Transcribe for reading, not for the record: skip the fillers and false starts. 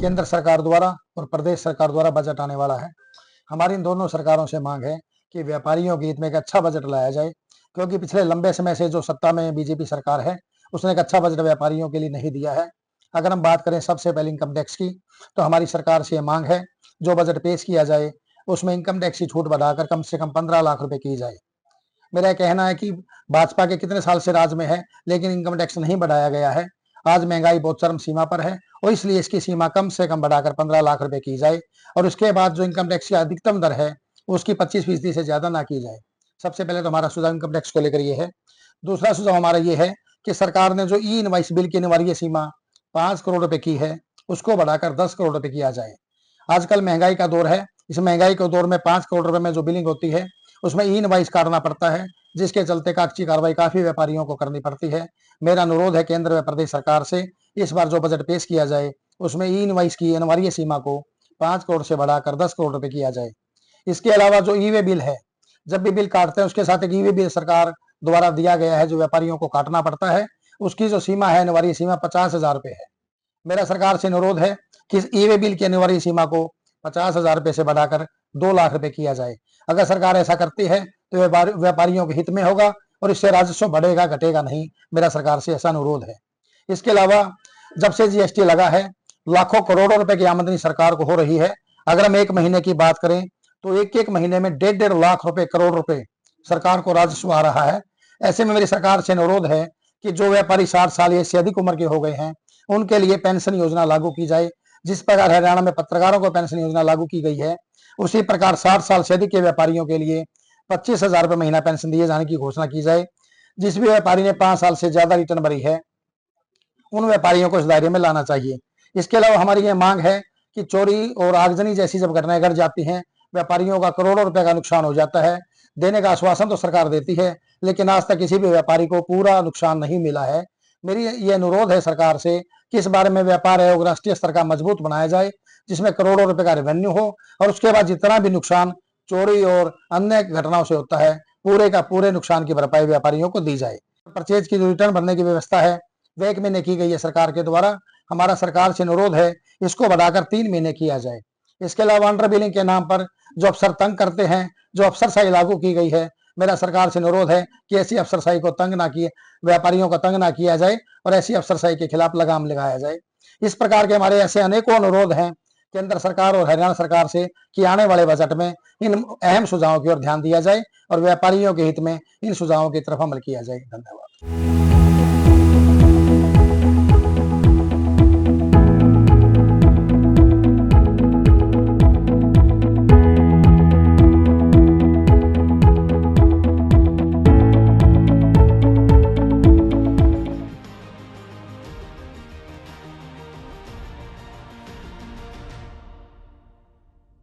केंद्र सरकार द्वारा और प्रदेश सरकार द्वारा बजट आने वाला है। हमारी इन दोनों सरकारों से मांग है कि व्यापारियों के हित में एक अच्छा बजट लाया जाए, क्योंकि पिछले लंबे समय से जो सत्ता में बीजेपी सरकार है, उसने एक अच्छा बजट व्यापारियों के लिए नहीं दिया है। अगर हम बात करें सबसे पहले इनकम टैक्स की, तो हमारी सरकार से ये मांग है, जो बजट पेश किया जाए उसमें इनकम टैक्स की छूट बढ़ाकर कम से कम 15 लाख रुपए की जाए। मेरा कहना है कि भाजपा के कितने साल से राज में है, लेकिन इनकम टैक्स नहीं बढ़ाया गया है। आज महंगाई बहुत चरम सीमा पर है और इसलिए इसकी सीमा कम से कम बढ़ाकर 15 लाख रुपए की जाए, और उसके बाद जो इनकम टैक्स की अधिकतम दर है उसकी 25% से ज्यादा ना की जाए। सबसे पहले तो हमारा सुझाव इनकम टैक्स को लेकर ये है। दूसरा सुझाव हमारा ये है कि सरकार ने जो ई इनवाइस बिल की अनिवार्य सीमा 5 करोड़ रुपए की है, उसको बढ़ाकर 10 करोड़ रुपए किया जाए। आजकल महंगाई का दौर है, इस महंगाई के दौर में 5 करोड़ रुपए में जो बिलिंग होती है उसमें ई इनवाइस काटना पड़ता है, जिसके चलते कागजी कार्रवाई काफी व्यापारियों को करनी पड़ती है। मेरा अनुरोध है केंद्र व प्रदेश सरकार से, इस बार जो बजट पेश किया जाए उसमें ई इनवाइस की अनिवार्य सीमा को 5 करोड़ से बढ़ाकर 10 करोड़ रुपए किया जाए। इसके अलावा जो ई वे बिल है, जब भी बिल काटते हैं उसके साथ एक ई वे बिल सरकार द्वारा दिया गया है जो व्यापारियों को काटना पड़ता है, उसकी जो सीमा है अनिवार्य सीमा 50,000 रुपए है। मेरा सरकार से अनुरोध है कि इस ई वे बिल की अनिवार्य सीमा को 50,000 रुपए से बढ़ाकर 2 लाख रुपए किया जाए। अगर सरकार ऐसा करती है तो व्यापारियों के हित में होगा और इससे राजस्व बढ़ेगा, घटेगा नहीं। मेरा सरकार से ऐसा अनुरोध है। इसके अलावा जब से जीएसटी लगा है, लाखों करोड़ों रुपए की आमदनी सरकार को हो रही है। अगर हम एक महीने की बात करें तो एक एक महीने में 1.5 लाख रुपए, करोड़ रुपए सरकार को राजस्व आ रहा है। ऐसे में मेरी सरकार से अनुरोध है कि जो व्यापारी 60 साल या इससे अधिक उम्र के हो गए हैं, उनके लिए पेंशन योजना लागू की जाए। जिस प्रकार हरियाणा में पत्रकारों को पेंशन योजना लागू की गई है, उसी प्रकार 60 साल से अधिक के व्यापारियों के लिए 25,000 रुपए महीना पेंशन दिए जाने की घोषणा की जाए। जिस भी व्यापारी ने 5 साल से ज्यादा रिटर्न भरी है, उन व्यापारियों को इस दायरे में लाना चाहिए। इसके अलावा हमारी यह मांग है कि चोरी और आगजनी जैसी जब घटनाएं घट जाती हैं, व्यापारियों का करोड़ों रुपए का नुकसान हो जाता है। देने का आश्वासन तो सरकार देती है, लेकिन आज तक किसी भी व्यापारी को पूरा नुकसान नहीं मिला है। मेरी ये अनुरोध है सरकार से कि इस बारे में व्यापार आयोग राष्ट्रीय स्तर का मजबूत बनाया जाए, जिसमें करोड़ों रुपए का रेवेन्यू हो, और उसके बाद जितना भी नुकसान चोरी और अन्य घटनाओं से होता है, पूरे का पूरे नुकसान की भरपाई व्यापारियों को दी जाए। परचेज की जो रिटर्न भरने की व्यवस्था है वह 1 महीने की गई है सरकार के द्वारा। हमारा सरकार से अनुरोध है इसको बढ़ाकर 3 महीने किया जाए। इसके अलावा अंडर बिलिंग के नाम पर जो अफसर तंग करते हैं, जो अफसरशाही लागू की गई है, मेरा सरकार से अनुरोध है कि ऐसी अफसरशाही को तंग ना किए, व्यापारियों को तंग ना किया जाए और ऐसी अफसरशाही के खिलाफ लगाम लगाया जाए। इस प्रकार के हमारे ऐसे अनेकों अनुरोध हैं केंद्र सरकार और हरियाणा सरकार से कि आने वाले बजट में इन अहम सुझावों की ओर ध्यान दिया जाए और व्यापारियों के हित में इन सुझावों की तरफ अमल किया जाए। धन्यवाद।